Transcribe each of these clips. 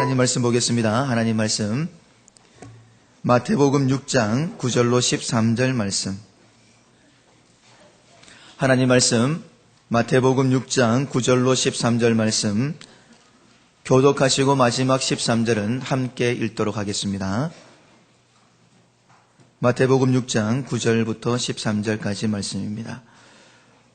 하나님 말씀 보겠습니다. 하나님 말씀 마태복음 6장 9절로 13절 말씀. 하나님 말씀 마태복음 6장 9절로 13절 말씀 교독하시고 마지막 13절은 함께 읽도록 하겠습니다. 마태복음 6장 9절부터 13절까지 말씀입니다.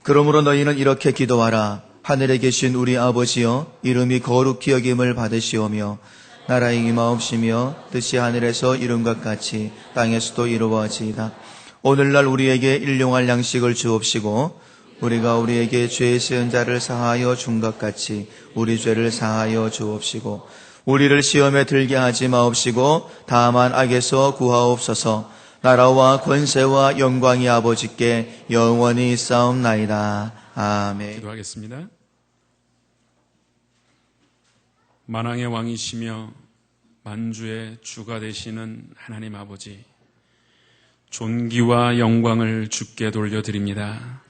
그러므로 너희는 이렇게 기도하라. 하늘에 계신 우리 아버지여, 이름이 거룩히 여김을 받으시오며 나라의 임하옵시며 뜻이 하늘에서 이룬 것 같이 땅에서도 이루어지이다. 오늘날 우리에게 일용할 양식을 주옵시고 우리가 우리에게 죄 지은 자를 사하여 준 것 같이 우리 죄를 사하여 주옵시고 우리를 시험에 들게 하지 마옵시고 다만 악에서 구하옵소서. 나라와 권세와 영광이 아버지께 영원히 있사옵나이다. 아멘. 기도하겠습니다. 만왕의 왕이시며 만주의 주가 되시는 하나님 아버지, 존귀와 영광을 주께 돌려드립니다.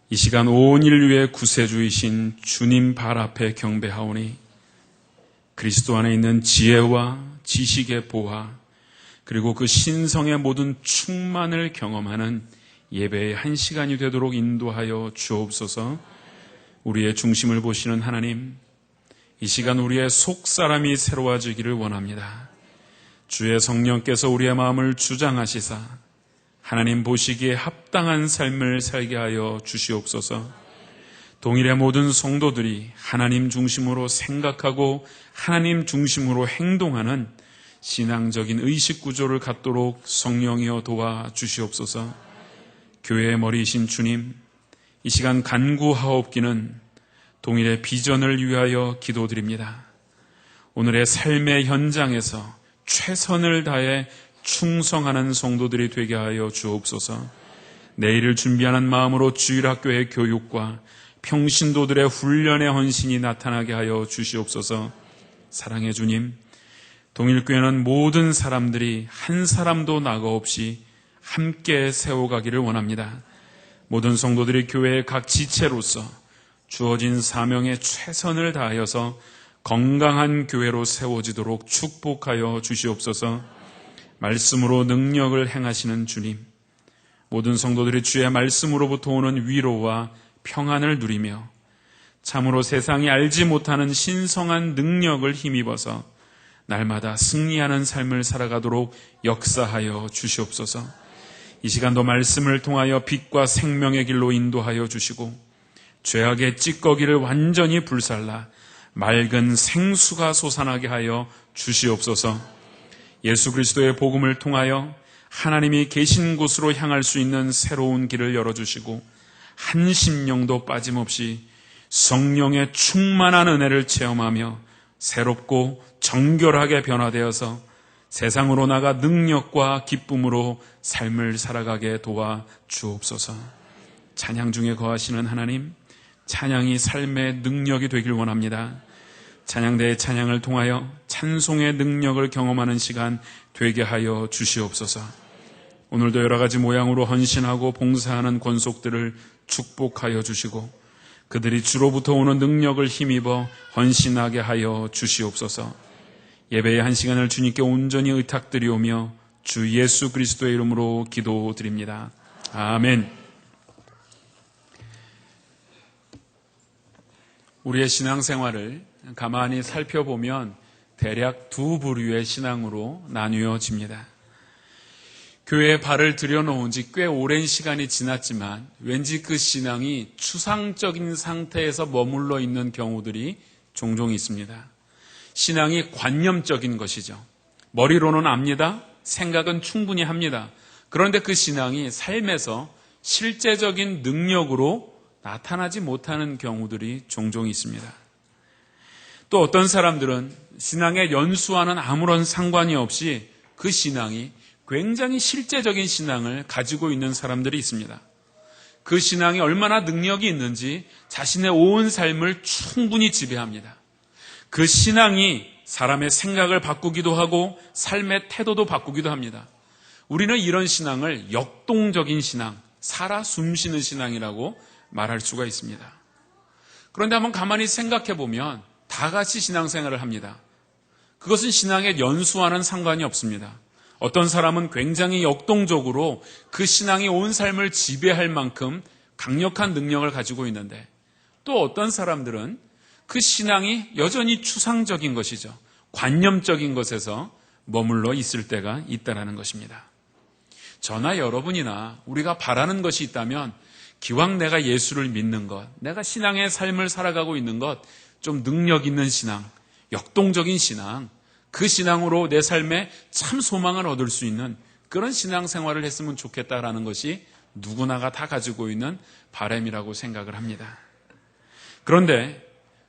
이 시간 온 인류의 구세주이신 주님 발 앞에 경배하오니 그리스도 안에 있는 지혜와 지식의 보화 그리고 그 신성의 모든 충만을 경험하는 예배의 한 시간이 되도록 인도하여 주옵소서. 우리의 중심을 보시는 하나님, 이 시간 우리의 속사람이 새로워지기를 원합니다. 주의 성령께서 우리의 마음을 주장하시사 하나님 보시기에 합당한 삶을 살게 하여 주시옵소서. 동일의 모든 성도들이 하나님 중심으로 생각하고 하나님 중심으로 행동하는 신앙적인 의식구조를 갖도록 성령이여 도와주시옵소서. 교회의 머리이신 주님, 이 시간 간구하옵기는 동일의 비전을 위하여 기도드립니다. 오늘의 삶의 현장에서 최선을 다해 충성하는 성도들이 되게 하여 주옵소서. 내일을 준비하는 마음으로 주일학교의 교육과 평신도들의 훈련의 헌신이 나타나게 하여 주시옵소서. 사랑의 주님, 동일교회는 모든 사람들이 한 사람도 나가 없이 함께 세워가기를 원합니다. 모든 성도들이 교회의 각 지체로서 주어진 사명에 최선을 다하여서 건강한 교회로 세워지도록 축복하여 주시옵소서. 말씀으로 능력을 행하시는 주님, 모든 성도들이 주의 말씀으로부터 오는 위로와 평안을 누리며 참으로 세상이 알지 못하는 신성한 능력을 힘입어서 날마다 승리하는 삶을 살아가도록 역사하여 주시옵소서. 이 시간도 말씀을 통하여 빛과 생명의 길로 인도하여 주시고 죄악의 찌꺼기를 완전히 불살라 맑은 생수가 솟아나게 하여 주시옵소서. 예수 그리스도의 복음을 통하여 하나님이 계신 곳으로 향할 수 있는 새로운 길을 열어주시고 한 심령도 빠짐없이 성령의 충만한 은혜를 체험하며 새롭고 정결하게 변화되어서 세상으로 나가 능력과 기쁨으로 삶을 살아가게 도와 주옵소서. 찬양 중에 거하시는 하나님, 찬양이 삶의 능력이 되길 원합니다. 찬양대의 찬양을 통하여 찬송의 능력을 경험하는 시간 되게 하여 주시옵소서. 오늘도 여러 가지 모양으로 헌신하고 봉사하는 권속들을 축복하여 주시고 그들이 주로부터 오는 능력을 힘입어 헌신하게 하여 주시옵소서. 예배의 한 시간을 주님께 온전히 의탁드리오며 주 예수 그리스도의 이름으로 기도드립니다. 아멘. 우리의 신앙생활을 가만히 살펴보면 대략 두 부류의 신앙으로 나뉘어집니다. 교회에 발을 들여놓은 지 꽤 오랜 시간이 지났지만 왠지 그 신앙이 추상적인 상태에서 머물러 있는 경우들이 종종 있습니다. 신앙이 관념적인 것이죠. 머리로는 압니다. 생각은 충분히 합니다. 그런데 그 신앙이 삶에서 실제적인 능력으로 나타나지 못하는 경우들이 종종 있습니다. 또 어떤 사람들은 신앙의 연수와는 아무런 상관이 없이 그 신앙이 굉장히 실제적인 신앙을 가지고 있는 사람들이 있습니다. 그 신앙이 얼마나 능력이 있는지 자신의 온 삶을 충분히 지배합니다. 그 신앙이 사람의 생각을 바꾸기도 하고 삶의 태도도 바꾸기도 합니다. 우리는 이런 신앙을 역동적인 신앙, 살아 숨쉬는 신앙이라고 말할 수가 있습니다. 그런데 한번 가만히 생각해 보면 다 같이 신앙생활을 합니다. 그것은 신앙의 연수와는 상관이 없습니다. 어떤 사람은 굉장히 역동적으로 그 신앙이 온 삶을 지배할 만큼 강력한 능력을 가지고 있는데, 또 어떤 사람들은 그 신앙이 여전히 추상적인 것이죠. 관념적인 것에서 머물러 있을 때가 있다는 것입니다. 저나 여러분이나 우리가 바라는 것이 있다면 기왕 내가 예수를 믿는 것, 내가 신앙의 삶을 살아가고 있는 것, 좀 능력 있는 신앙, 역동적인 신앙, 그 신앙으로 내 삶에 참 소망을 얻을 수 있는 그런 신앙생활을 했으면 좋겠다라는 것이 누구나가 다 가지고 있는 바람이라고 생각을 합니다. 그런데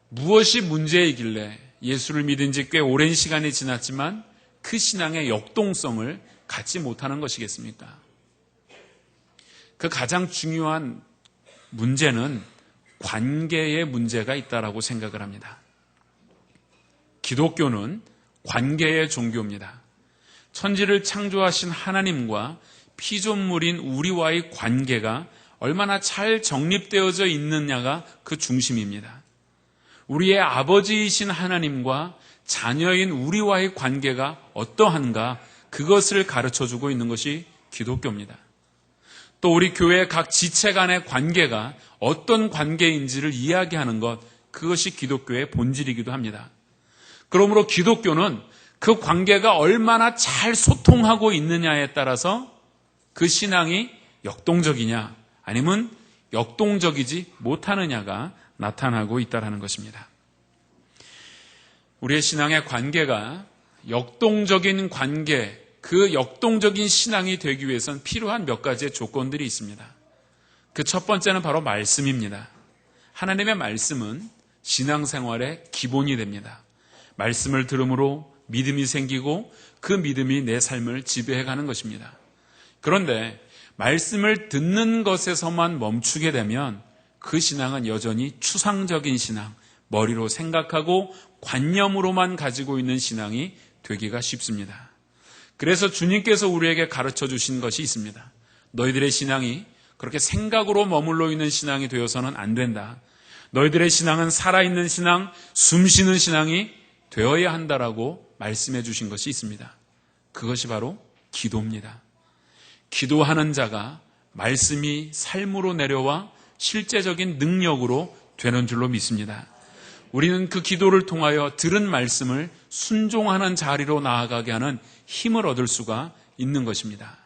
무엇이 문제이길래 예수를 믿은 지 꽤 오랜 시간이 지났지만 그 신앙의 역동성을 갖지 못하는 것이겠습니까? 그 가장 중요한 문제는 관계의 문제가 있다라고 생각을 합니다. 기독교는 관계의 종교입니다. 천지를 창조하신 하나님과 피조물인 우리와의 관계가 얼마나 잘 정립되어져 있느냐가 그 중심입니다. 우리의 아버지이신 하나님과 자녀인 우리와의 관계가 어떠한가, 그것을 가르쳐주고 있는 것이 기독교입니다. 또 우리 교회의 각 지체 간의 관계가 어떤 관계인지를 이야기하는 것, 그것이 기독교의 본질이기도 합니다. 그러므로 기독교는 그 관계가 얼마나 잘 소통하고 있느냐에 따라서 그 신앙이 역동적이냐 아니면 역동적이지 못하느냐가 나타나고 있다는 것입니다. 우리의 신앙의 관계가 역동적인 관계, 그 역동적인 신앙이 되기 위해서는 필요한 몇 가지의 조건들이 있습니다. 그 첫 번째는 바로 말씀입니다. 하나님의 말씀은 신앙생활의 기본이 됩니다. 말씀을 들음으로 믿음이 생기고 그 믿음이 내 삶을 지배해가는 것입니다. 그런데 말씀을 듣는 것에서만 멈추게 되면 그 신앙은 여전히 추상적인 신앙, 머리로 생각하고 관념으로만 가지고 있는 신앙이 되기가 쉽습니다. 그래서 주님께서 우리에게 가르쳐 주신 것이 있습니다. 너희들의 신앙이 그렇게 생각으로 머물러 있는 신앙이 되어서는 안 된다. 너희들의 신앙은 살아있는 신앙, 숨쉬는 신앙이 되어야 한다라고 말씀해 주신 것이 있습니다. 그것이 바로 기도입니다. 기도하는 자가 말씀이 삶으로 내려와 실제적인 능력으로 되는 줄로 믿습니다. 우리는 그 기도를 통하여 들은 말씀을 순종하는 자리로 나아가게 하는 힘을 얻을 수가 있는 것입니다.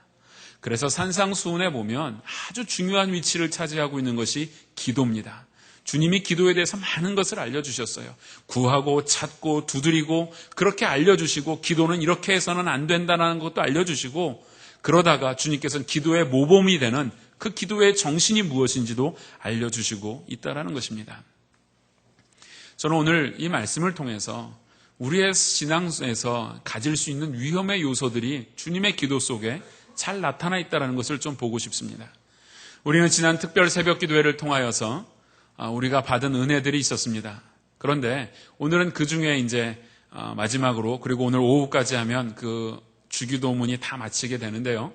그래서 산상수훈에 보면 아주 중요한 위치를 차지하고 있는 것이 기도입니다. 주님이 기도에 대해서 많은 것을 알려주셨어요. 구하고 찾고 두드리고 그렇게 알려주시고, 기도는 이렇게 해서는 안 된다는 것도 알려주시고, 그러다가 주님께서는 기도의 모범이 되는 그 기도의 정신이 무엇인지도 알려주시고 있다는 것입니다. 저는 오늘 이 말씀을 통해서 우리의 신앙에서 가질 수 있는 위험의 요소들이 주님의 기도 속에 잘 나타나 있다는 것을 좀 보고 싶습니다. 우리는 지난 특별 새벽 기도회를 통하여서 우리가 받은 은혜들이 있었습니다. 그런데 오늘은 그 중에 이제 마지막으로, 그리고 오늘 오후까지 하면 그 주기도문이 다 마치게 되는데요.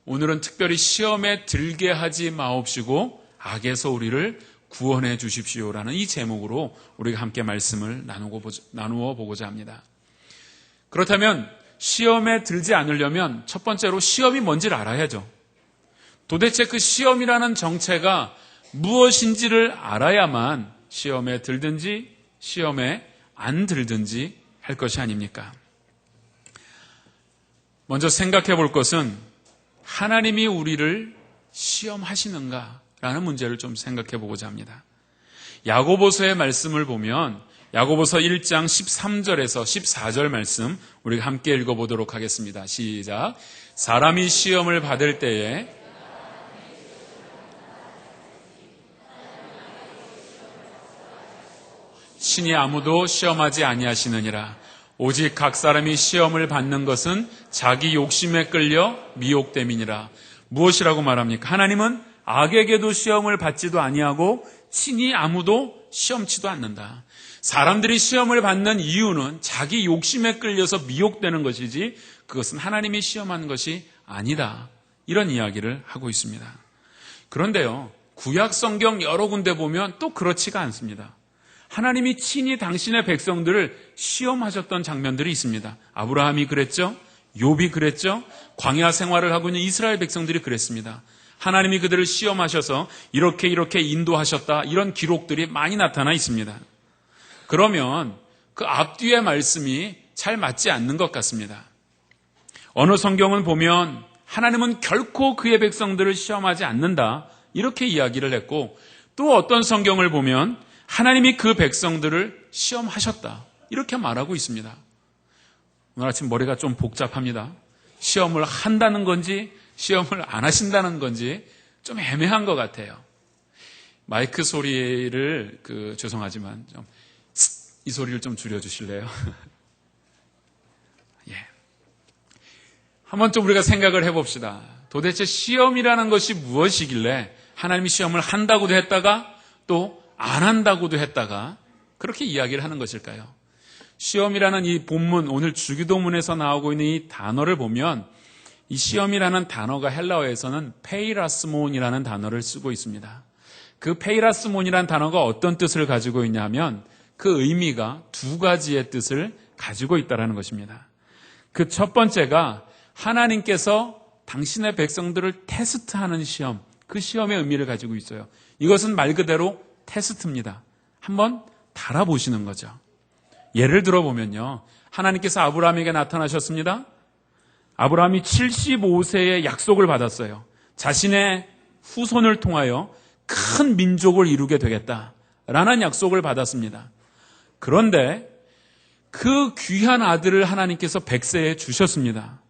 오늘은 특별히 시험에 들게 하지 마옵시고 악에서 우리를 구원해 주십시오라는 이 제목으로 우리가 함께 말씀을 나누어 보고자 합니다. 그렇다면 시험에 들지 않으려면 첫 번째로 시험이 뭔지를 알아야죠. 도대체 그 시험이라는 정체가 무엇인지를 알아야만 시험에 들든지 시험에 안 들든지 할 것이 아닙니까? 먼저 생각해 볼 것은 하나님이 우리를 시험하시는가라는 문제를 좀 생각해 보고자 합니다. 야고보서의 말씀을 보면 야고보서 1장 13절에서 14절 말씀 우리가 함께 읽어보도록 하겠습니다. 시작. 사람이 시험을 받을 때에 신이 아무도 시험하지 아니하시느니라. 오직 각 사람이 시험을 받는 것은 자기 욕심에 끌려 미혹됨이니라. 무엇이라고 말합니까? 하나님은 악에게도 시험을 받지도 아니하고 친히 아무도 시험치도 않는다. 사람들이 시험을 받는 이유는 자기 욕심에 끌려서 미혹되는 것이지 그것은 하나님이 시험한 것이 아니다. 이런 이야기를 하고 있습니다. 그런데요, 구약 성경 여러 군데 보면 또 그렇지가 않습니다. 하나님이 친히 당신의 백성들을 시험하셨던 장면들이 있습니다. 아브라함이 그랬죠. 욥이 그랬죠. 광야 생활을 하고 있는 이스라엘 백성들이 그랬습니다. 하나님이 그들을 시험하셔서 이렇게 인도하셨다. 이런 기록들이 많이 나타나 있습니다. 그러면 그 앞뒤의 말씀이 잘 맞지 않는 것 같습니다. 어느 성경은 보면 하나님은 결코 그의 백성들을 시험하지 않는다. 이렇게 이야기를 했고, 또 어떤 성경을 보면 하나님이 그 백성들을 시험하셨다. 이렇게 말하고 있습니다. 오늘 아침 머리가 좀 복잡합니다. 시험을 한다는 건지 시험을 안 하신다는 건지 좀 애매한 것 같아요. 마이크 소리를 죄송하지만 이 소리를 좀 줄여주실래요? 예. 한번 좀 우리가 생각을 해봅시다. 도대체 시험이라는 것이 무엇이길래 하나님이 시험을 한다고도 했다가 또 안 한다고도 했다가 그렇게 이야기를 하는 것일까요? 시험이라는 이 본문, 오늘 주기도문에서 나오고 있는 이 단어를 보면 이 시험이라는 단어가 헬라어에서는 페이라스몬이라는 단어를 쓰고 있습니다. 그 페이라스몬이라는 단어가 어떤 뜻을 가지고 있냐면 그 의미가 두 가지의 뜻을 가지고 있다는 것입니다. 그 첫 번째가 하나님께서 당신의 백성들을 테스트하는 시험, 그 시험의 의미를 가지고 있어요. 이것은 말 그대로 테스트입니다. 한번 달아보시는 거죠. 예를 들어보면요. 하나님께서 아브라함에게 나타나셨습니다. 아브라함이 75세의 약속을 받았어요. 자신의 후손을 통하여 큰 민족을 이루게 되겠다라는 약속을 받았습니다. 그런데 그 귀한 아들을 하나님께서 100세에 주셨습니다.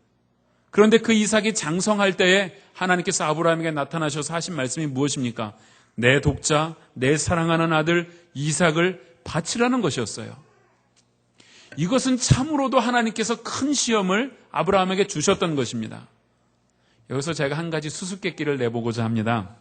그런데 그 이삭이 장성할 때에 하나님께서 아브라함에게 나타나셔서 하신 말씀이 무엇입니까? 내 독자, 내 사랑하는 아들 이삭을 바치라는 것이었어요. 이것은 참으로도 하나님께서 큰 시험을 아브라함에게 주셨던 것입니다. 여기서 제가 한 가지 수수께끼를 내보고자 합니다.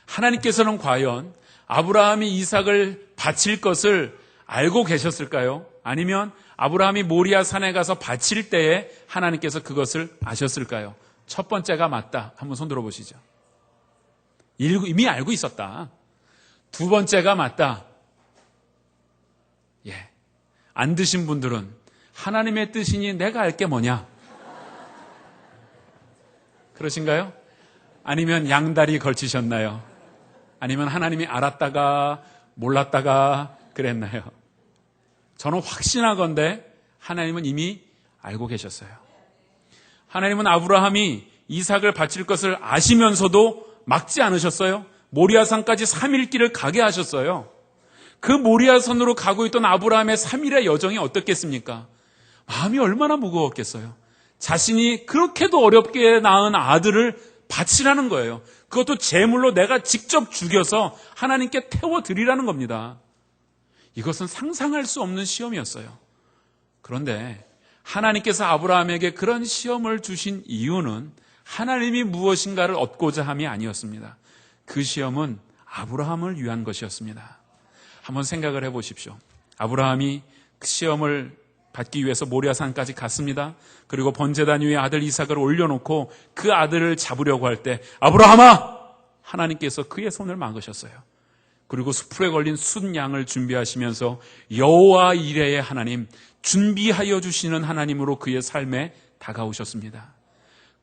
하나님께서는 과연 아브라함이 이삭을 바칠 것을 알고 계셨을까요? 아니면 아브라함이 모리아 산에 가서 바칠 때에 하나님께서 그것을 아셨을까요? 첫 번째가 맞다. 한번 손 들어보시죠. 이미 알고 있었다. 두 번째가 맞다. 예. 안 드신 분들은 하나님의 뜻이니 내가 알 게 뭐냐? 그러신가요? 아니면 양다리 걸치셨나요? 아니면 하나님이 알았다가 몰랐다가 그랬나요? 저는 확신하건대 하나님은 이미 알고 계셨어요. 하나님은 아브라함이 이삭을 바칠 것을 아시면서도 막지 않으셨어요. 모리아산까지 3일 길을 가게 하셨어요. 그 모리아산으로 가고 있던 아브라함의 3일의 여정이 어떻겠습니까? 마음이 얼마나 무거웠겠어요. 자신이 그렇게도 어렵게 낳은 아들을 바치라는 거예요. 그것도 제물로 내가 직접 죽여서 하나님께 태워드리라는 겁니다. 이것은 상상할 수 없는 시험이었어요. 그런데 하나님께서 아브라함에게 그런 시험을 주신 이유는 하나님이 무엇인가를 얻고자 함이 아니었습니다. 그 시험은 아브라함을 위한 것이었습니다. 한번 생각을 해보십시오. 아브라함이 그 시험을 받기 위해서 모리아산까지 갔습니다. 그리고 번제단 위에 아들 이삭을 올려놓고 그 아들을 잡으려고 할 때 아브라함아! 하나님께서 그의 손을 막으셨어요. 그리고 수풀에 걸린 순양을 준비하시면서 여호와 이레의 하나님, 준비하여 주시는 하나님으로 그의 삶에 다가오셨습니다.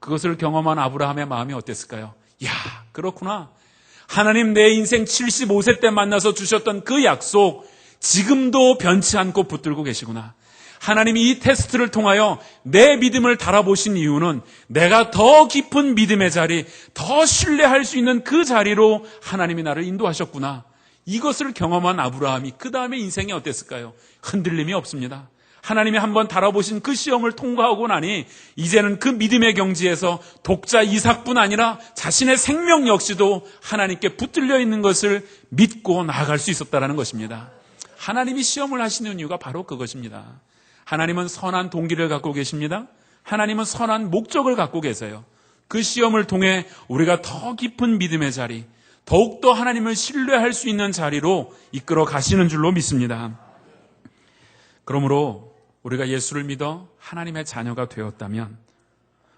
그것을 경험한 아브라함의 마음이 어땠을까요? 야, 그렇구나. 하나님 내 인생 75세 때 만나서 주셨던 그 약속 지금도 변치 않고 붙들고 계시구나. 하나님이 이 테스트를 통하여 내 믿음을 달아보신 이유는 내가 더 깊은 믿음의 자리, 더 신뢰할 수 있는 그 자리로 하나님이 나를 인도하셨구나. 이것을 경험한 아브라함이 그 다음에 인생이 어땠을까요? 흔들림이 없습니다. 하나님이 한번 달아보신 그 시험을 통과하고 나니 이제는 그 믿음의 경지에서 독자 이삭뿐 아니라 자신의 생명 역시도 하나님께 붙들려 있는 것을 믿고 나아갈 수 있었다는 것입니다. 하나님이 시험을 하시는 이유가 바로 그것입니다. 하나님은 선한 동기를 갖고 계십니다. 하나님은 선한 목적을 갖고 계세요. 그 시험을 통해 우리가 더 깊은 믿음의 자리, 더욱더 하나님을 신뢰할 수 있는 자리로 이끌어 가시는 줄로 믿습니다. 그러므로 우리가 예수를 믿어 하나님의 자녀가 되었다면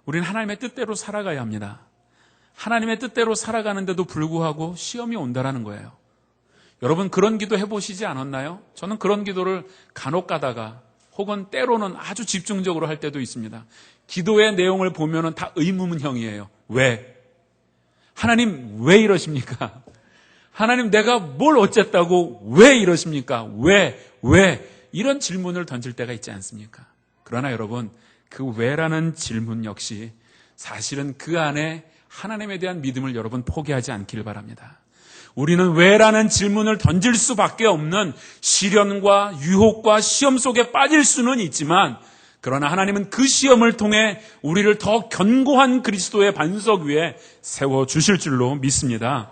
우리는 하나님의 뜻대로 살아가야 합니다. 하나님의 뜻대로 살아가는데도 불구하고 시험이 온다라는 거예요. 여러분 그런 기도 해보시지 않았나요? 저는 그런 기도를 간혹 가다가 혹은 때로는 아주 집중적으로 할 때도 있습니다. 기도의 내용을 보면은 다 의문형이에요. 왜? 하나님 왜 이러십니까? 하나님 내가 뭘 어쨌다고 왜 이러십니까? 왜? 이런 질문을 던질 때가 있지 않습니까? 그러나 여러분 그 왜라는 질문 역시 사실은 그 안에 하나님에 대한 믿음을 여러분 포기하지 않기를 바랍니다. 우리는 왜라는 질문을 던질 수밖에 없는 시련과 유혹과 시험 속에 빠질 수는 있지만 그러나 하나님은 그 시험을 통해 우리를 더 견고한 그리스도의 반석 위에 세워주실 줄로 믿습니다.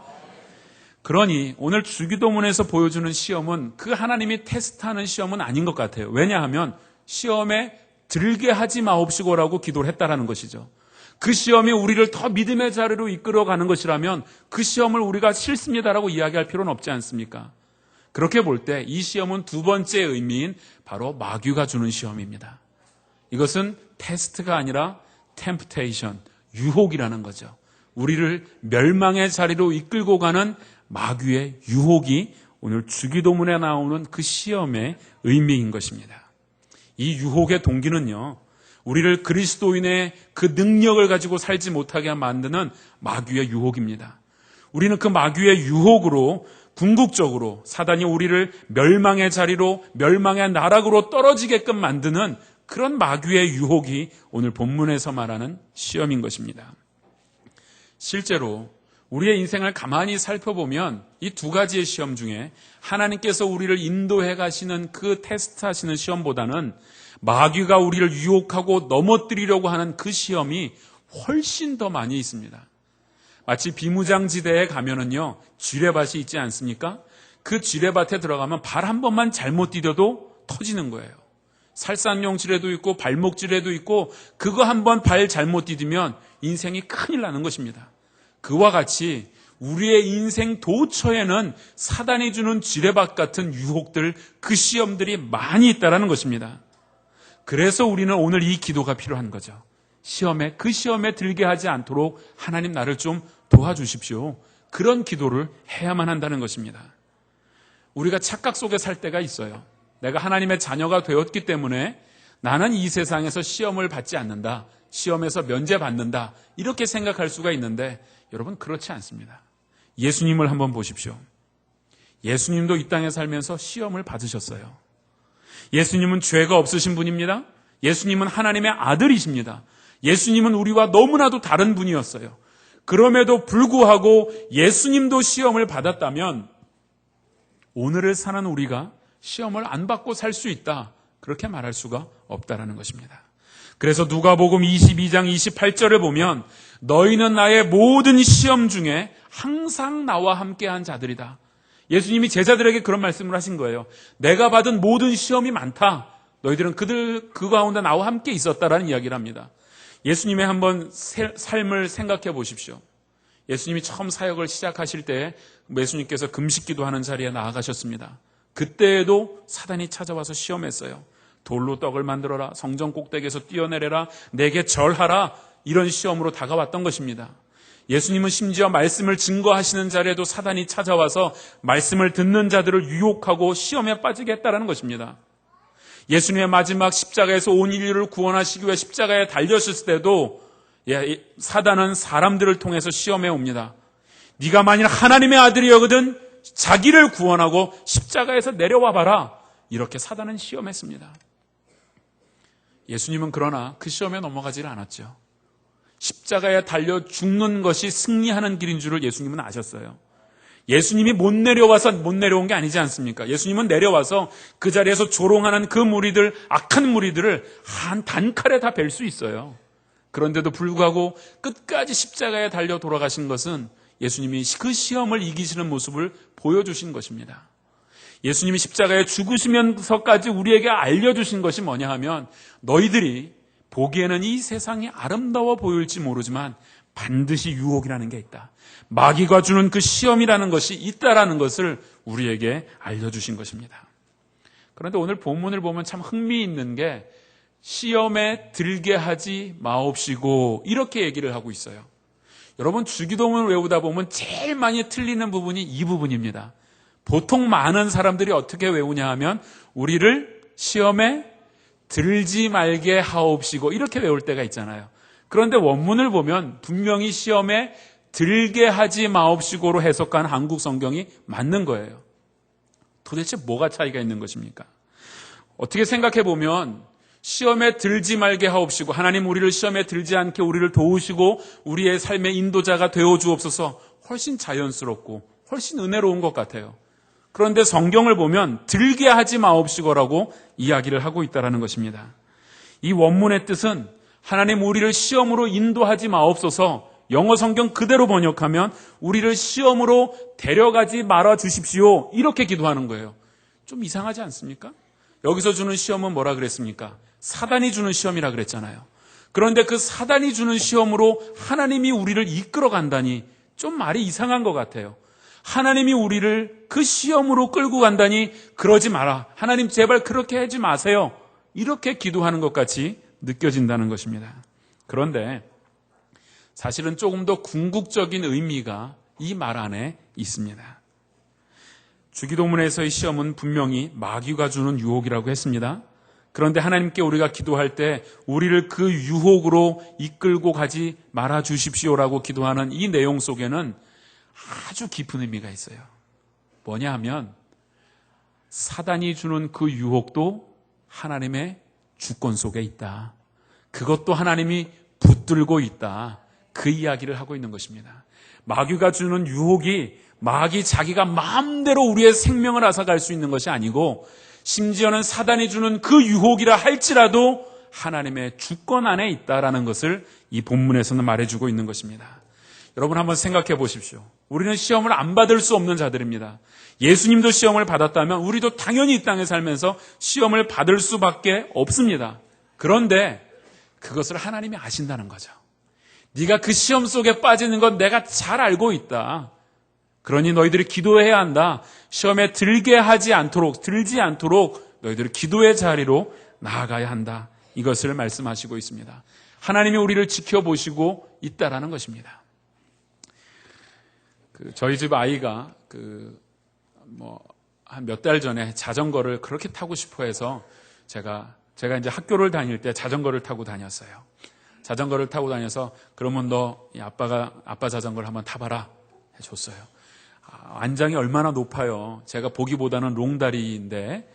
그러니 오늘 주기도문에서 보여주는 시험은 그 하나님이 테스트하는 시험은 아닌 것 같아요. 왜냐하면 시험에 들게 하지 마옵시고라고 기도를 했다라는 것이죠. 그 시험이 우리를 더 믿음의 자리로 이끌어가는 것이라면 그 시험을 우리가 싫습니다라고 이야기할 필요는 없지 않습니까? 그렇게 볼 때 이 시험은 두 번째 의미인 바로 마귀가 주는 시험입니다. 이것은 테스트가 아니라 템프테이션, 유혹이라는 거죠. 우리를 멸망의 자리로 이끌고 가는 마귀의 유혹이 오늘 주기도문에 나오는 그 시험의 의미인 것입니다. 이 유혹의 동기는요, 우리를 그리스도인의 그 능력을 가지고 살지 못하게 만드는 마귀의 유혹입니다. 우리는 그 마귀의 유혹으로 궁극적으로 사단이 우리를 멸망의 자리로, 멸망의 나락으로 떨어지게끔 만드는 그런 마귀의 유혹이 오늘 본문에서 말하는 시험인 것입니다. 실제로 우리의 인생을 가만히 살펴보면 이 두 가지의 시험 중에 하나님께서 우리를 인도해 가시는 그 테스트하시는 시험보다는 마귀가 우리를 유혹하고 넘어뜨리려고 하는 그 시험이 훨씬 더 많이 있습니다. 마치 비무장지대에 가면은요, 쥐레밭이 있지 않습니까? 그 쥐레밭에 들어가면 발 한 번만 잘못 디뎌도 터지는 거예요. 살상용 지뢰도 있고 발목 지뢰도 있고 그거 한 번 발 잘못 디디면 인생이 큰일 나는 것입니다. 그와 같이 우리의 인생 도처에는 사단이 주는 지뢰밭 같은 유혹들, 그 시험들이 많이 있다는 것입니다. 그래서 우리는 오늘 이 기도가 필요한 거죠. 그 시험에 들게 하지 않도록 하나님 나를 좀 도와주십시오. 그런 기도를 해야만 한다는 것입니다. 우리가 착각 속에 살 때가 있어요. 내가 하나님의 자녀가 되었기 때문에 나는 이 세상에서 시험을 받지 않는다. 시험에서 면제받는다. 이렇게 생각할 수가 있는데 여러분 그렇지 않습니다. 예수님을 한번 보십시오. 예수님도 이 땅에 살면서 시험을 받으셨어요. 예수님은 죄가 없으신 분입니다. 예수님은 하나님의 아들이십니다. 예수님은 우리와 너무나도 다른 분이었어요. 그럼에도 불구하고 예수님도 시험을 받았다면 오늘을 사는 우리가 시험을 안 받고 살 수 있다. 그렇게 말할 수가 없다라는 것입니다. 그래서 누가복음 22장 28절을 보면 너희는 나의 모든 시험 중에 항상 나와 함께한 자들이다. 예수님이 제자들에게 그런 말씀을 하신 거예요. 내가 받은 모든 시험이 많다. 너희들은 그 가운데 나와 함께 있었다라는 이야기를 합니다. 예수님의 한번 삶을 생각해 보십시오. 예수님이 처음 사역을 시작하실 때 예수님께서 금식기도 하는 자리에 나아가셨습니다. 그때에도 사단이 찾아와서 시험했어요. 돌로 떡을 만들어라, 성전 꼭대기에서 뛰어내려라, 내게 절하라, 이런 시험으로 다가왔던 것입니다. 예수님은 심지어 말씀을 증거하시는 자리에도 사단이 찾아와서 말씀을 듣는 자들을 유혹하고 시험에 빠지게 했다는 것입니다. 예수님의 마지막 십자가에서 온 인류를 구원하시기 위해 십자가에 달렸을 때도 사단은 사람들을 통해서 시험해 옵니다. 네가 만일 하나님의 아들이거든 자기를 구원하고 십자가에서 내려와 봐라. 이렇게 사단은 시험했습니다. 예수님은 그러나 그 시험에 넘어가지를 않았죠. 십자가에 달려 죽는 것이 승리하는 길인 줄을 예수님은 아셨어요. 예수님이 못 내려온 게 아니지 않습니까? 예수님은 내려와서 그 자리에서 조롱하는 그 무리들, 악한 무리들을 한 단칼에 다 뵐 수 있어요. 그런데도 불구하고 끝까지 십자가에 달려 돌아가신 것은 예수님이 그 시험을 이기시는 모습을 보여주신 것입니다. 예수님이 십자가에 죽으시면서까지 우리에게 알려주신 것이 뭐냐 하면 너희들이 보기에는 이 세상이 아름다워 보일지 모르지만 반드시 유혹이라는 게 있다. 마귀가 주는 그 시험이라는 것이 있다라는 것을 우리에게 알려주신 것입니다. 그런데 오늘 본문을 보면 참 흥미있는 게 시험에 들게 하지 마옵시고 이렇게 얘기를 하고 있어요. 여러분 주기도문을 외우다 보면 제일 많이 틀리는 부분이 이 부분입니다. 보통 많은 사람들이 어떻게 외우냐 하면 우리를 시험에 들지 말게 하옵시고 이렇게 외울 때가 있잖아요. 그런데 원문을 보면 분명히 시험에 들게 하지 마옵시고로 해석한 한국 성경이 맞는 거예요. 도대체 뭐가 차이가 있는 것입니까? 어떻게 생각해 보면 시험에 들지 말게 하옵시고, 하나님 우리를 시험에 들지 않게 우리를 도우시고 우리의 삶의 인도자가 되어 주옵소서, 훨씬 자연스럽고 훨씬 은혜로운 것 같아요. 그런데 성경을 보면 들게 하지 마옵시고라고 이야기를 하고 있다는 것입니다. 이 원문의 뜻은 하나님 우리를 시험으로 인도하지 마옵소서, 영어 성경 그대로 번역하면 우리를 시험으로 데려가지 말아 주십시오, 이렇게 기도하는 거예요. 좀 이상하지 않습니까? 여기서 주는 시험은 뭐라 그랬습니까? 사단이 주는 시험이라 그랬잖아요. 그런데 그 사단이 주는 시험으로 하나님이 우리를 이끌어 간다니 좀 말이 이상한 것 같아요. 하나님이 우리를 그 시험으로 끌고 간다니 그러지 마라, 하나님 제발 그렇게 하지 마세요, 이렇게 기도하는 것 같이 느껴진다는 것입니다. 그런데 사실은 조금 더 궁극적인 의미가 이 말 안에 있습니다. 주기도문에서의 시험은 분명히 마귀가 주는 유혹이라고 했습니다. 그런데 하나님께 우리가 기도할 때 우리를 그 유혹으로 이끌고 가지 말아 주십시오라고 기도하는 이 내용 속에는 아주 깊은 의미가 있어요. 뭐냐 하면 사단이 주는 그 유혹도 하나님의 주권 속에 있다, 그것도 하나님이 붙들고 있다, 그 이야기를 하고 있는 것입니다. 마귀가 주는 유혹이 마귀 자기가 마음대로 우리의 생명을 앗아갈 수 있는 것이 아니고, 심지어는 사단이 주는 그 유혹이라 할지라도 하나님의 주권 안에 있다라는 것을 이 본문에서는 말해주고 있는 것입니다. 여러분 한번 생각해 보십시오. 우리는 시험을 안 받을 수 없는 자들입니다. 예수님도 시험을 받았다면 우리도 당연히 이 땅에 살면서 시험을 받을 수밖에 없습니다. 그런데 그것을 하나님이 아신다는 거죠. 네가 그 시험 속에 빠지는 건 내가 잘 알고 있다. 그러니 너희들이 기도해야 한다. 시험에 들지 않도록 너희들이 기도의 자리로 나아가야 한다. 이것을 말씀하시고 있습니다. 하나님이 우리를 지켜보시고 있다라는 것입니다. 저희 집 아이가 한 몇 달 전에 자전거를 그렇게 타고 싶어 해서 제가 이제 학교를 다닐 때 자전거를 타고 다녔어요. 자전거를 타고 다녀서 그러면 너 아빠 자전거를 한번 타봐라 해줬어요. 안장이 얼마나 높아요. 제가 보기보다는 롱다리인데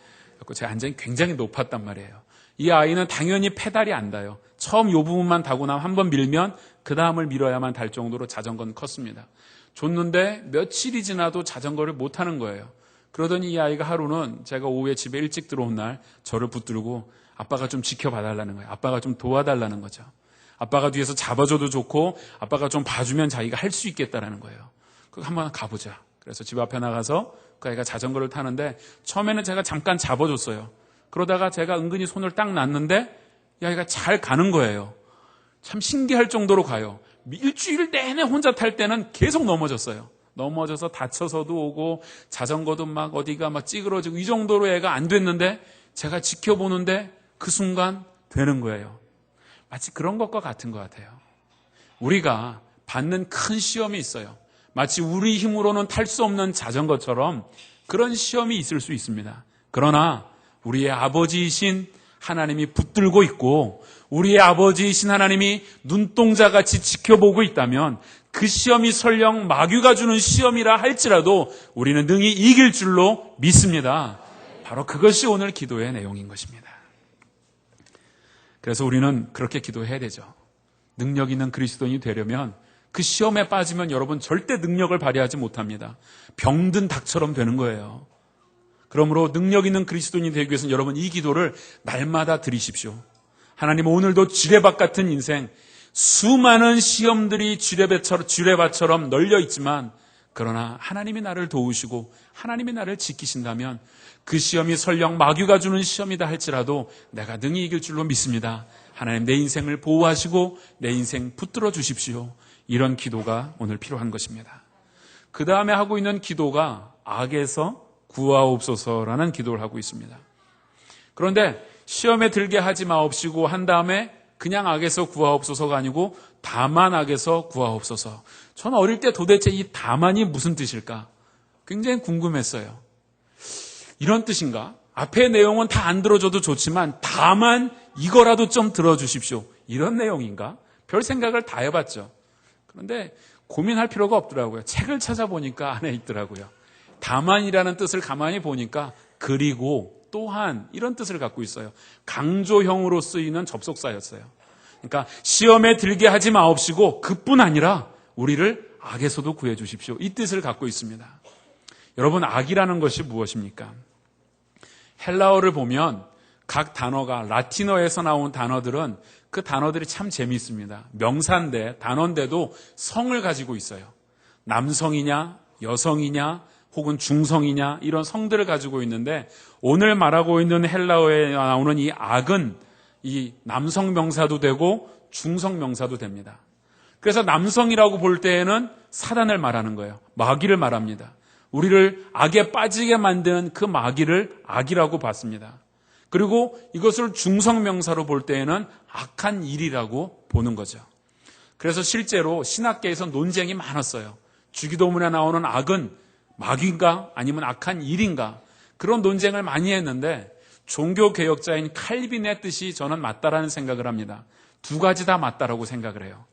제 안장이 굉장히 높았단 말이에요. 이 아이는 당연히 페달이 안 닿아요. 처음 이 부분만 타고 나면 한번 밀면 그 다음을 밀어야만 달 정도로 자전거는 컸습니다. 줬는데 며칠이 지나도 자전거를 못 타는 거예요. 그러더니 이 아이가 하루는 제가 오후에 집에 일찍 들어온 날 저를 붙들고 아빠가 좀 지켜봐달라는 거예요. 아빠가 좀 도와달라는 거죠. 아빠가 뒤에서 잡아줘도 좋고 아빠가 좀 봐주면 자기가 할 수 있겠다라는 거예요. 한번 가보자. 그래서 집 앞에 나가서 그 아이가 자전거를 타는데 처음에는 제가 잠깐 잡아줬어요. 그러다가 제가 은근히 손을 딱 놨는데 이 아이가 잘 가는 거예요. 참 신기할 정도로 가요. 일주일 내내 혼자 탈 때는 계속 넘어졌어요. 넘어져서 다쳐서도 오고 자전거도 막 어디가 막 찌그러지고 이 정도로 애가 안 됐는데 제가 지켜보는데 그 순간 되는 거예요. 마치 그런 것과 같은 것 같아요. 우리가 받는 큰 시험이 있어요. 마치 우리 힘으로는 탈 수 없는 자전거처럼 그런 시험이 있을 수 있습니다. 그러나 우리의 아버지이신 하나님이 붙들고 있고 우리의 아버지이신 하나님이 눈동자같이 지켜보고 있다면 그 시험이 설령 마귀가 주는 시험이라 할지라도 우리는 능히 이길 줄로 믿습니다. 바로 그것이 오늘 기도의 내용인 것입니다. 그래서 우리는 그렇게 기도해야 되죠. 능력 있는 그리스도인이 되려면 그 시험에 빠지면 여러분 절대 능력을 발휘하지 못합니다. 병든 닭처럼 되는 거예요. 그러므로 능력 있는 그리스도인이 되기 위해서는 여러분 이 기도를 날마다 드리십시오. 하나님 오늘도 지뢰밭 같은 인생, 수많은 시험들이 지뢰밭처럼 널려 있지만 그러나 하나님이 나를 도우시고 하나님이 나를 지키신다면 그 시험이 설령 마귀가 주는 시험이다 할지라도 내가 능히 이길 줄로 믿습니다. 하나님 내 인생을 보호하시고 내 인생 붙들어 주십시오. 이런 기도가 오늘 필요한 것입니다. 그 다음에 하고 있는 기도가 악에서 구하옵소서라는 기도를 하고 있습니다. 그런데 시험에 들게 하지 마옵시고 한 다음에 그냥 악에서 구하옵소서가 아니고 다만 악에서 구하옵소서. 저는 어릴 때 도대체 이 다만이 무슨 뜻일까? 굉장히 궁금했어요. 이런 뜻인가? 앞의 내용은 다 안 들어줘도 좋지만 다만 이거라도 좀 들어주십시오. 이런 내용인가? 별 생각을 다 해봤죠. 그런데 고민할 필요가 없더라고요. 책을 찾아보니까 안에 있더라고요. 다만이라는 뜻을 가만히 보니까 그리고 또한 이런 뜻을 갖고 있어요. 강조형으로 쓰이는 접속사였어요. 그러니까 시험에 들게 하지 마옵시고 그뿐 아니라 우리를 악에서도 구해 주십시오. 이 뜻을 갖고 있습니다. 여러분, 악이라는 것이 무엇입니까? 헬라어를 보면 각 단어가 라틴어에서 나온 단어들은 그 단어들이 참 재미있습니다. 명사인데 단어인데도 성을 가지고 있어요. 남성이냐 여성이냐 혹은 중성이냐 이런 성들을 가지고 있는데 오늘 말하고 있는 헬라어에 나오는 이 악은 이 남성 명사도 되고 중성 명사도 됩니다. 그래서 남성이라고 볼 때에는 사단을 말하는 거예요. 마귀를 말합니다. 우리를 악에 빠지게 만드는 그 마귀를 악이라고 봤습니다. 그리고 이것을 중성 명사로 볼 때에는 악한 일이라고 보는 거죠. 그래서 실제로 신학계에서 논쟁이 많았어요. 주기도문에 나오는 악은 마귀인가 아니면 악한 일인가 그런 논쟁을 많이 했는데 종교개혁자인 칼빈의 뜻이 저는 맞다라는 생각을 합니다. 두 가지 다 맞다라고 생각을 해요.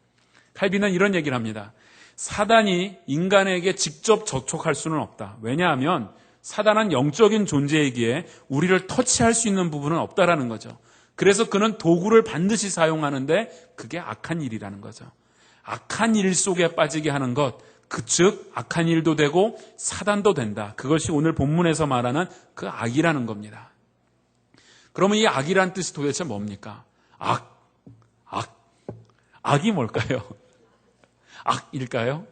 칼빈은 이런 얘기를 합니다. 사단이 인간에게 직접 접촉할 수는 없다. 왜냐하면 사단은 영적인 존재이기에 우리를 터치할 수 있는 부분은 없다라는 거죠. 그래서 그는 도구를 반드시 사용하는데 그게 악한 일이라는 거죠. 악한 일 속에 빠지게 하는 것, 즉 악한 일도 되고 사단도 된다. 그것이 오늘 본문에서 말하는 그 악이라는 겁니다. 그러면 이 악이란 뜻이 도대체 뭡니까? 악이 뭘까요? 악일까요?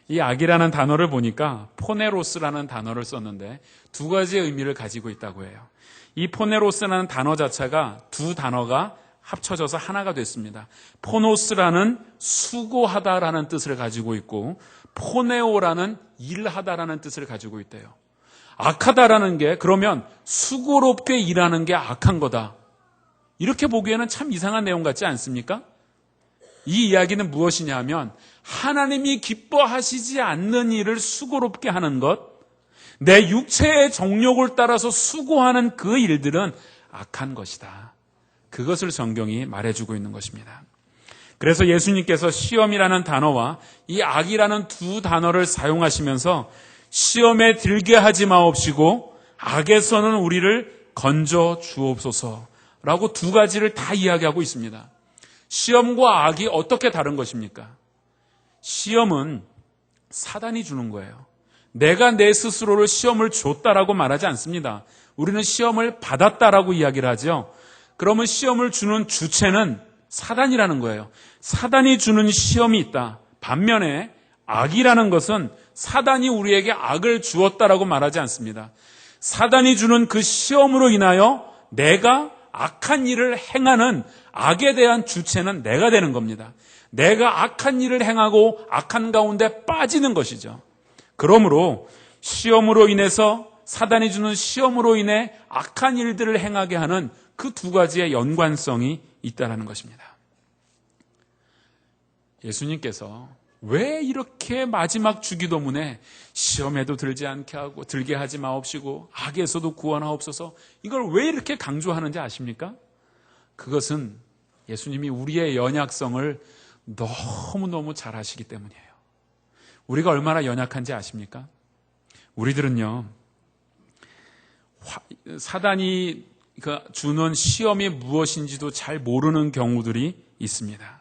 이 악이라는 단어를 보니까 포네로스라는 단어를 썼는데 두 가지의 의미를 가지고 있다고 해요. 이 포네로스라는 단어 자체가 두 단어가 합쳐져서 하나가 됐습니다. 포노스라는 수고하다라는 뜻을 가지고 있고 포네오라는 일하다라는 뜻을 가지고 있대요. 악하다라는 게 그러면 수고롭게 일하는 게 악한 거다. 이렇게 보기에는 참 이상한 내용 같지 않습니까? 이 이야기는 무엇이냐 하면 하나님이 기뻐하시지 않는 일을 수고롭게 하는 것, 내 육체의 정욕을 따라서 수고하는 그 일들은 악한 것이다. 그것을 성경이 말해주고 있는 것입니다. 그래서 예수님께서 시험이라는 단어와 이 악이라는 두 단어를 사용하시면서 시험에 들게 하지 마옵시고 악에서는 우리를 건져 주옵소서라고 두 가지를 다 이야기하고 있습니다. 시험과 악이 어떻게 다른 것입니까? 시험은 사단이 주는 거예요. 내가 내 스스로를 시험을 줬다라고 말하지 않습니다. 우리는 시험을 받았다라고 이야기를 하죠. 그러면 시험을 주는 주체는 사단이라는 거예요. 사단이 주는 시험이 있다. 반면에 악이라는 것은 사단이 우리에게 악을 주었다라고 말하지 않습니다. 사단이 주는 그 시험으로 인하여 내가 악한 일을 행하는 악에 대한 주체는 내가 되는 겁니다. 내가 악한 일을 행하고 악한 가운데 빠지는 것이죠. 그러므로 시험으로 인해서 사단이 주는 시험으로 인해 악한 일들을 행하게 하는 그 두 가지의 연관성이 있다는 것입니다. 예수님께서 왜 이렇게 마지막 주기도문에 시험에도 들지 않게 하고 들게 하지 마옵시고 악에서도 구원하옵소서 이걸 왜 이렇게 강조하는지 아십니까? 그것은 예수님이 우리의 연약성을 너무너무 잘 아시기 때문이에요. 우리가 얼마나 연약한지 아십니까? 우리들은요, 사단이 주는 시험이 무엇인지도 잘 모르는 경우들이 있습니다.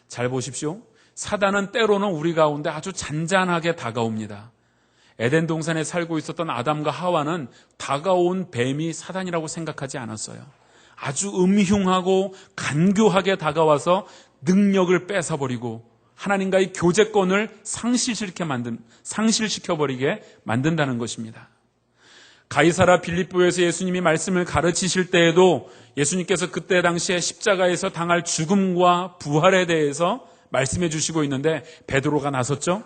잘 보십시오. 사단은 때로는 우리 가운데 아주 잔잔하게 다가옵니다. 에덴 동산에 살고 있었던 아담과 하와는 다가온 뱀이 사단이라고 생각하지 않았어요. 아주 음흉하고 간교하게 다가와서 능력을 뺏어버리고 하나님과의 교제권을 상실시켜버리게 만든다는 것입니다. 가이사라 빌립보에서 예수님이 말씀을 가르치실 때에도 예수님께서 그때 당시에 십자가에서 당할 죽음과 부활에 대해서 말씀해 주시고 있는데 베드로가 나섰죠.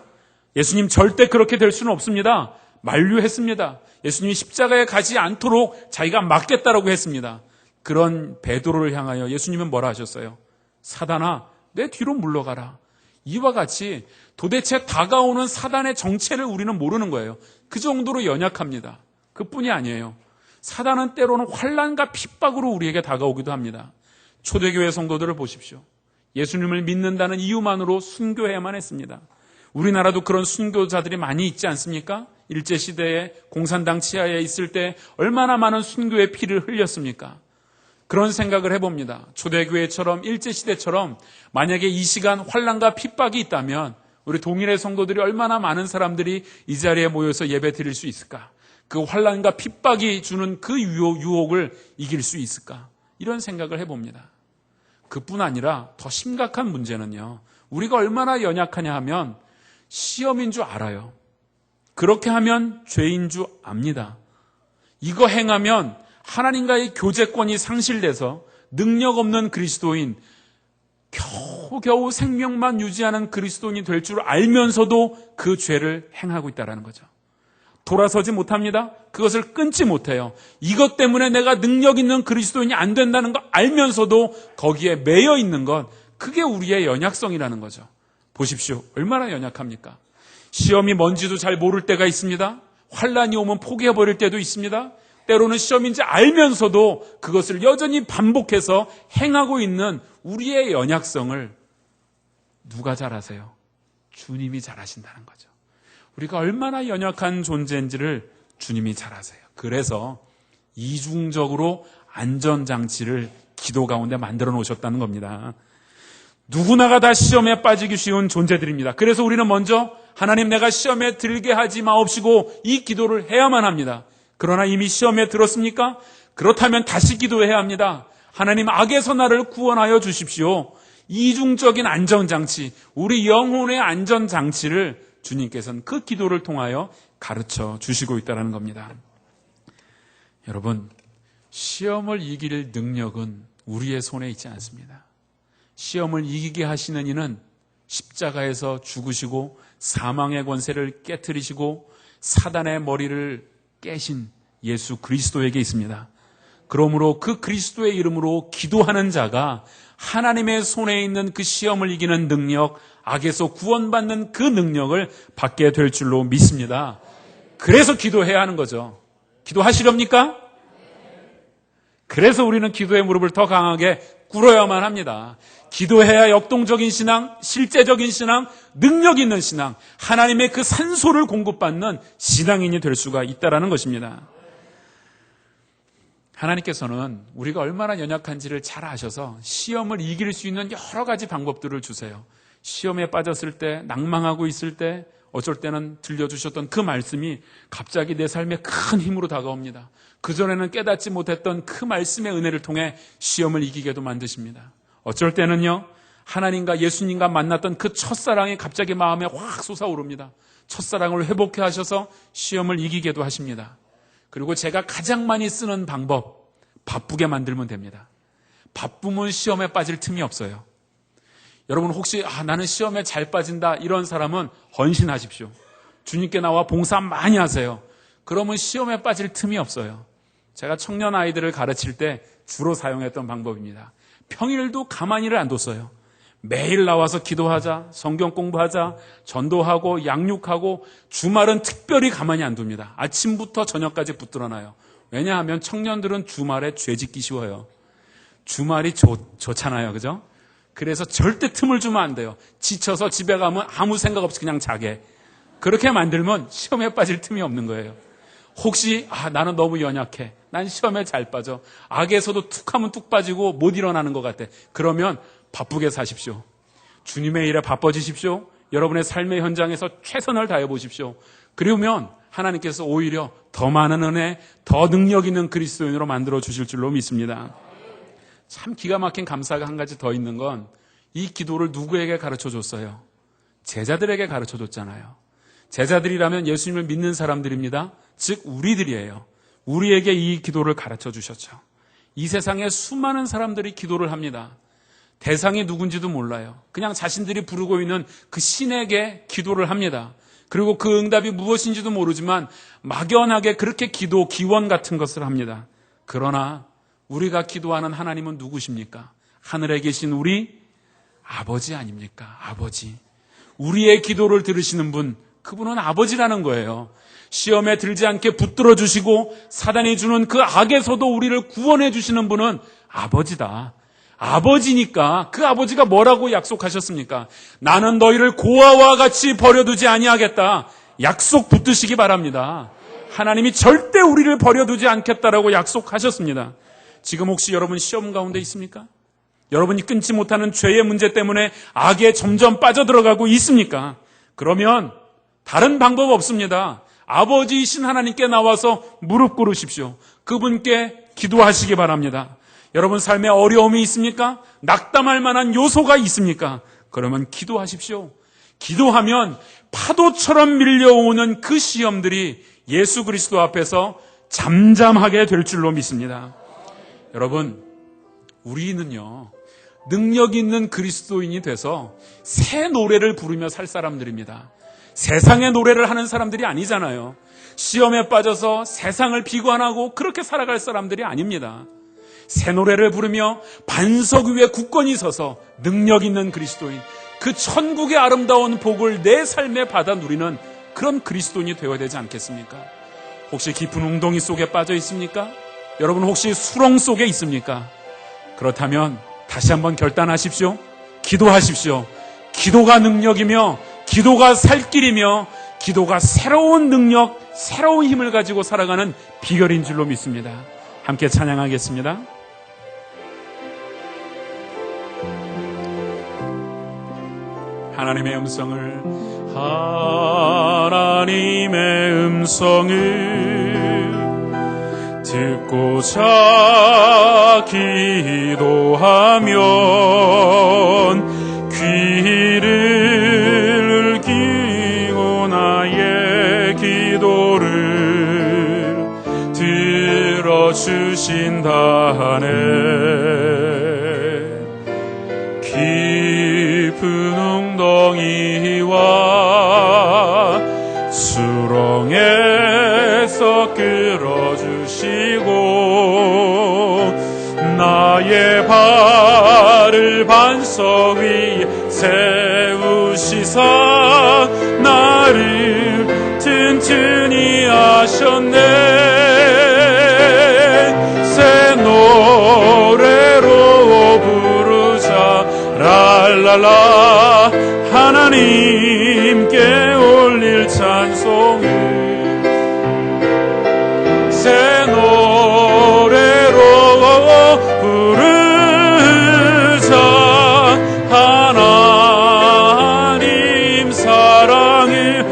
예수님 절대 그렇게 될 수는 없습니다. 만류했습니다. 예수님이 십자가에 가지 않도록 자기가 막겠다라고 했습니다. 그런 베드로를 향하여 예수님은 뭐라 하셨어요? 사단아, 내 뒤로 물러가라. 이와 같이 도대체 다가오는 사단의 정체를 우리는 모르는 거예요. 그 정도로 연약합니다. 그뿐이 아니에요. 사단은 때로는 환난과 핍박으로 우리에게 다가오기도 합니다. 초대교회 성도들을 보십시오. 예수님을 믿는다는 이유만으로 순교해야만 했습니다. 우리나라도 그런 순교자들이 많이 있지 않습니까? 일제시대에 공산당 치하에 있을 때 얼마나 많은 순교의 피를 흘렸습니까? 그런 생각을 해봅니다. 초대교회처럼 일제시대처럼 만약에 이 시간 환난과 핍박이 있다면 우리 동일의 성도들이 얼마나 많은 사람들이 이 자리에 모여서 예배 드릴 수 있을까? 그 환난과 핍박이 주는 그 유혹을 이길 수 있을까? 이런 생각을 해봅니다. 그뿐 아니라 더 심각한 문제는요. 우리가 얼마나 연약하냐 하면 시험인 줄 알아요. 그렇게 하면 죄인 줄 압니다. 이거 행하면 하나님과의 교제권이 상실돼서 능력 없는 그리스도인, 겨우겨우 생명만 유지하는 그리스도인이 될 줄 알면서도 그 죄를 행하고 있다는 거죠. 돌아서지 못합니다. 그것을 끊지 못해요. 이것 때문에 내가 능력 있는 그리스도인이 안 된다는 거 알면서도 거기에 매여 있는 것, 그게 우리의 연약성이라는 거죠. 보십시오. 얼마나 연약합니까? 시험이 뭔지도 잘 모를 때가 있습니다. 환난이 오면 포기해버릴 때도 있습니다. 때로는 시험인지 알면서도 그것을 여전히 반복해서 행하고 있는 우리의 연약성을 누가 잘 아세요? 주님이 잘 아신다는 거죠. 우리가 얼마나 연약한 존재인지를 주님이 잘 아세요. 그래서 이중적으로 안전장치를 기도 가운데 만들어 놓으셨다는 겁니다. 누구나가 다 시험에 빠지기 쉬운 존재들입니다. 그래서 우리는 먼저 하나님, 내가 시험에 들게 하지 마옵시고 이 기도를 해야만 합니다. 그러나 이미 시험에 들었습니까? 그렇다면 다시 기도해야 합니다. 하나님, 악에서 나를 구원하여 주십시오. 이중적인 안전장치, 우리 영혼의 안전장치를 주님께서는 그 기도를 통하여 가르쳐 주시고 있다는 겁니다. 여러분, 시험을 이길 능력은 우리의 손에 있지 않습니다. 시험을 이기게 하시는 이는 십자가에서 죽으시고 사망의 권세를 깨트리시고 사단의 머리를 깨신 예수 그리스도에게 있습니다. 그러므로 그 그리스도의 이름으로 기도하는 자가 하나님의 손에 있는 그 시험을 이기는 능력, 악에서 구원받는 그 능력을 받게 될 줄로 믿습니다. 그래서 기도해야 하는 거죠. 기도하시렵니까? 그래서 우리는 기도의 무릎을 더 강하게 꿇어야만 합니다. 기도해야 역동적인 신앙, 실제적인 신앙, 능력 있는 신앙, 하나님의 그 산소를 공급받는 신앙인이 될 수가 있다는 것입니다. 하나님께서는 우리가 얼마나 연약한지를 잘 아셔서 시험을 이길 수 있는 여러 가지 방법들을 주세요. 시험에 빠졌을 때, 낭망하고 있을 때, 어쩔 때는 들려주셨던 그 말씀이 갑자기 내 삶에 큰 힘으로 다가옵니다. 그전에는 깨닫지 못했던 그 말씀의 은혜를 통해 시험을 이기게도 만드십니다. 어쩔 때는요, 하나님과 예수님과 만났던 그 첫사랑이 갑자기 마음에 확 솟아오릅니다. 첫사랑을 회복해 하셔서 시험을 이기게도 하십니다. 그리고 제가 가장 많이 쓰는 방법, 바쁘게 만들면 됩니다. 바쁘면 시험에 빠질 틈이 없어요. 여러분 혹시 나는 시험에 잘 빠진다 이런 사람은 헌신하십시오. 주님께 나와 봉사 많이 하세요. 그러면 시험에 빠질 틈이 없어요. 제가 청년 아이들을 가르칠 때 주로 사용했던 방법입니다. 평일도 가만히를 안 뒀어요. 매일 나와서 기도하자, 성경 공부하자, 전도하고 양육하고 주말은 특별히 가만히 안 둡니다. 아침부터 저녁까지 붙들어놔요. 왜냐하면 청년들은 주말에 죄 짓기 쉬워요. 주말이 좋잖아요. 그죠? 그래서 절대 틈을 주면 안 돼요. 지쳐서 집에 가면 아무 생각 없이 그냥 자게. 그렇게 만들면 시험에 빠질 틈이 없는 거예요. 혹시 나는 너무 연약해. 난 시험에 잘 빠져. 악에서도 툭 하면 뚝 빠지고 못 일어나는 것 같아. 그러면 바쁘게 사십시오. 주님의 일에 바빠지십시오. 여러분의 삶의 현장에서 최선을 다해 보십시오. 그러면 하나님께서 오히려 더 많은 은혜, 더 능력 있는 그리스도인으로 만들어 주실 줄로 믿습니다. 참 기가 막힌 감사가 한 가지 더 있는 건 이 기도를 누구에게 가르쳐 줬어요? 제자들에게 가르쳐 줬잖아요. 제자들이라면 예수님을 믿는 사람들입니다. 즉 우리들이에요. 우리에게 이 기도를 가르쳐 주셨죠. 이 세상에 수많은 사람들이 기도를 합니다. 대상이 누군지도 몰라요. 그냥 자신들이 부르고 있는 그 신에게 기도를 합니다. 그리고 그 응답이 무엇인지도 모르지만 막연하게 그렇게 기도, 기원 같은 것을 합니다. 그러나 우리가 기도하는 하나님은 누구십니까? 하늘에 계신 우리 아버지 아닙니까? 아버지. 우리의 기도를 들으시는 분, 그분은 아버지라는 거예요. 시험에 들지 않게 붙들어 주시고 사단이 주는 그 악에서도 우리를 구원해 주시는 분은 아버지다. 아버지니까 그 아버지가 뭐라고 약속하셨습니까? 나는 너희를 고아와 같이 버려두지 아니하겠다. 약속 붙드시기 바랍니다. 하나님이 절대 우리를 버려두지 않겠다라고 약속하셨습니다. 지금 혹시 여러분 시험 가운데 있습니까? 여러분이 끊지 못하는 죄의 문제 때문에 악에 점점 빠져들어가고 있습니까? 그러면 다른 방법 없습니다. 아버지이신 하나님께 나와서 무릎 꿇으십시오. 그분께 기도하시기 바랍니다. 여러분 삶에 어려움이 있습니까? 낙담할 만한 요소가 있습니까? 그러면 기도하십시오. 기도하면 파도처럼 밀려오는 그 시험들이 예수 그리스도 앞에서 잠잠하게 될 줄로 믿습니다. 여러분, 우리는요, 능력 있는 그리스도인이 돼서 새 노래를 부르며 살 사람들입니다. 세상의 노래를 하는 사람들이 아니잖아요. 시험에 빠져서 세상을 비관하고 그렇게 살아갈 사람들이 아닙니다. 새 노래를 부르며 반석 위에 굳건히 서서 능력 있는 그리스도인, 그 천국의 아름다운 복을 내 삶에 받아 누리는 그런 그리스도인이 되어야 되지 않겠습니까? 혹시 깊은 웅덩이 속에 빠져 있습니까? 여러분 혹시 수렁 속에 있습니까? 그렇다면 다시 한번 결단하십시오. 기도하십시오. 기도가 능력이며 기도가 살 길이며 기도가 새로운 능력, 새로운 힘을 가지고 살아가는 비결인 줄로 믿습니다. 함께 찬양하겠습니다. 하나님의 음성을 듣고자 기도하면 귀를 기고 나의 기도를 들어주신다네. 깊은 웅덩이와 수렁에서 끌어주시고 나의 발을 반석 위에 세우시사 나를 튼튼히 하셨네. 새 노래로 부르자 랄랄라. 하나님께 올릴 찬송을 새 노래로 부르자. 하나님 사랑을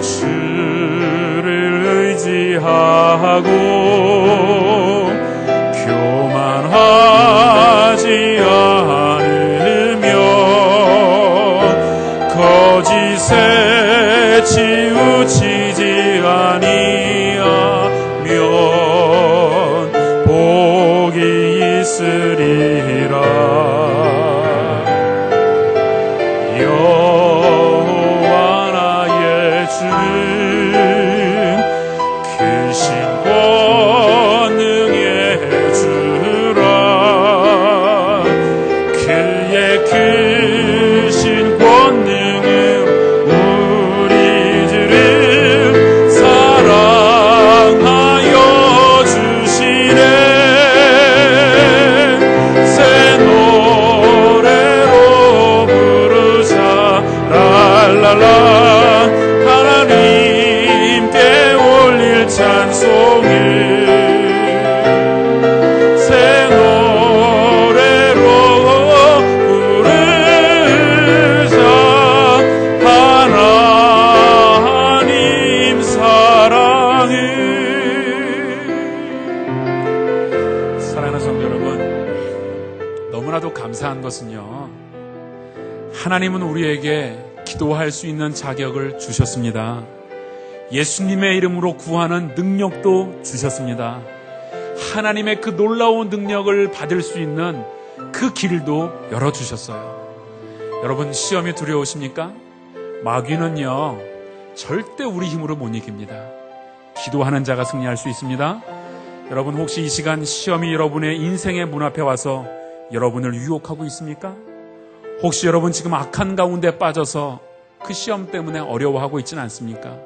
주를 의지하고 교만하지 않으며 거짓에 치우치지 아니하면 복이 있으리라. 여호와 나의 주 크신 권능의 주라. 그의 크신 권능으로 우리들을 사랑하여 주시네. 새 노래로 부르자 랄랄라. 하나님께 올릴 찬송을 새 노래로 부르자. 하나님 사랑을. 사랑하는 성도 여러분, 너무나도 감사한 것은요, 하나님은 우리에게 기도할 수 있는 자격을 주셨습니다. 예수님의 이름으로 구하는 능력도 주셨습니다. 하나님의 그 놀라운 능력을 받을 수 있는 그 길도 열어주셨어요. 여러분, 시험이 두려우십니까? 마귀는요, 절대 우리 힘으로 못 이깁니다. 기도하는 자가 승리할 수 있습니다. 여러분, 혹시 이 시간 시험이 여러분의 인생의 문 앞에 와서 여러분을 유혹하고 있습니까? 혹시 여러분 지금 악한 가운데 빠져서 그 시험 때문에 어려워하고 있지는 않습니까?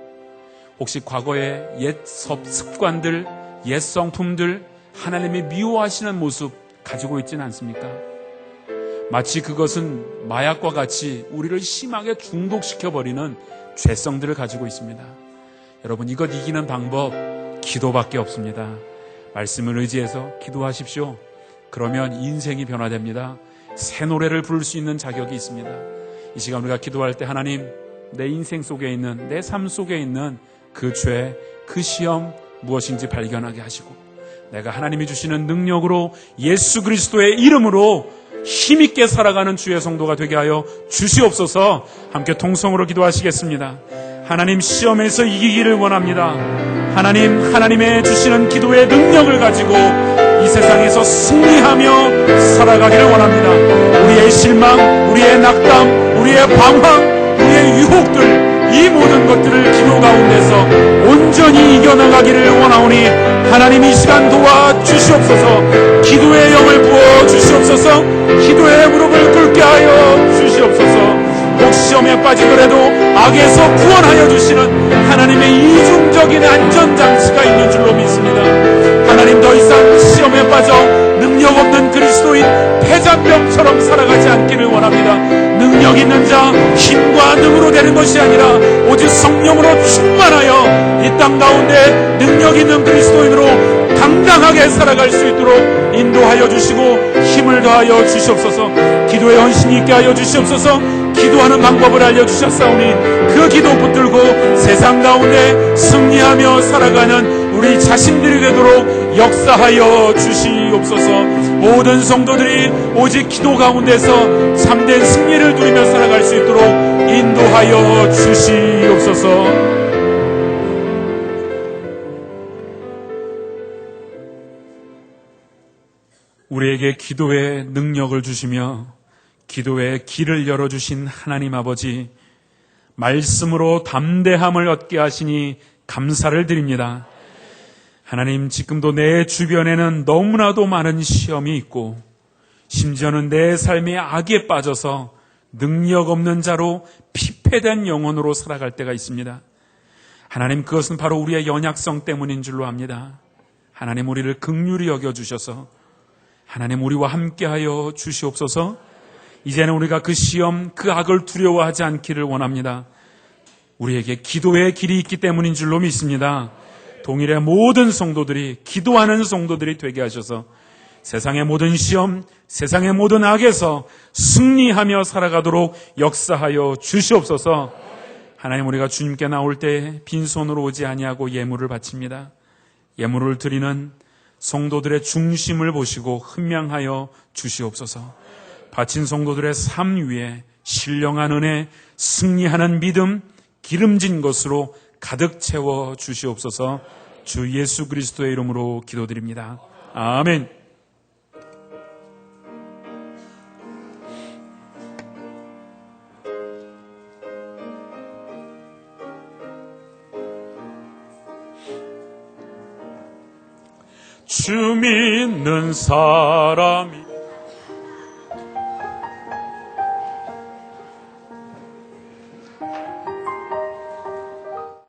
혹시 과거의 옛 습관들, 옛 성품들, 하나님이 미워하시는 모습 가지고 있지는 않습니까? 마치 그것은 마약과 같이 우리를 심하게 중독시켜버리는 죄성들을 가지고 있습니다. 여러분, 이것 이기는 방법 기도밖에 없습니다. 말씀을 의지해서 기도하십시오. 그러면 인생이 변화됩니다. 새 노래를 부를 수 있는 자격이 있습니다. 이 시간 우리가 기도할 때 하나님, 내 인생 속에 있는, 내 삶 속에 있는 그 죄, 그 시험 무엇인지 발견하게 하시고 내가 하나님이 주시는 능력으로 예수 그리스도의 이름으로 힘있게 살아가는 주의 성도가 되게 하여 주시옵소서. 함께 통성으로 기도하시겠습니다. 하나님, 시험에서 이기기를 원합니다. 하나님, 하나님의 주시는 기도의 능력을 가지고 이 세상에서 승리하며 살아가기를 원합니다. 우리의 실망, 우리의 낙담, 우리의 방황, 우리의 유혹들, 이 모든 것들을 기도 가운데서 온전히 이겨나가기를 원하오니 하나님 이 시간 도와주시옵소서. 기도의 영을 부어주시옵소서. 기도의 무릎을 꿇게 하여 주시옵소서. 혹 시험에 빠지더라도 악에서 구원하여 주시는 하나님의 이중적인 안전장치가 있는 줄로 믿습니다. 하나님, 더 이상 시험에 빠져 능력 없는 그리스도인 패잔병처럼 살아가지 않기를 원합니다. 능력 있는 자, 힘과 능으로 되는 것이 아니라 오직 성령으로 충만하여 이 땅 가운데 능력 있는 그리스도인으로 당당하게 살아갈 수 있도록 인도하여 주시고 힘을 더하여 주시옵소서. 기도의 헌신이 있게 하여 주시옵소서. 기도하는 방법을 알려주셨사오니 그 기도 붙들고 세상 가운데 승리하며 살아가는 우리 자신들이 되도록 역사하여 주시옵소서. 모든 성도들이 오직 기도 가운데서 참된 승리를 누리며 살아갈 수 있도록 인도하여 주시옵소서. 우리에게 기도의 능력을 주시며 기도의 길을 열어주신 하나님 아버지, 말씀으로 담대함을 얻게 하시니 감사를 드립니다. 하나님, 지금도 내 주변에는 너무나도 많은 시험이 있고 심지어는 내 삶의 악에 빠져서 능력 없는 자로 피폐된 영혼으로 살아갈 때가 있습니다. 하나님, 그것은 바로 우리의 연약성 때문인 줄로 압니다. 하나님, 우리를 긍휼히 여겨주셔서 하나님, 우리와 함께하여 주시옵소서. 이제는 우리가 그 시험, 그 악을 두려워하지 않기를 원합니다. 우리에게 기도의 길이 있기 때문인 줄로 믿습니다. 동일의 모든 성도들이, 기도하는 성도들이 되게 하셔서 세상의 모든 시험, 세상의 모든 악에서 승리하며 살아가도록 역사하여 주시옵소서. 하나님, 우리가 주님께 나올 때 빈손으로 오지 아니하고 예물을 바칩니다. 예물을 드리는 성도들의 중심을 보시고 흠양하여 주시옵소서. 바친 성도들의 삶 위에 신령한 은혜, 승리하는 믿음, 기름진 것으로 가득 채워 주시옵소서. 주 예수 그리스도의 이름으로 기도드립니다. 아멘. 주 믿는 사람이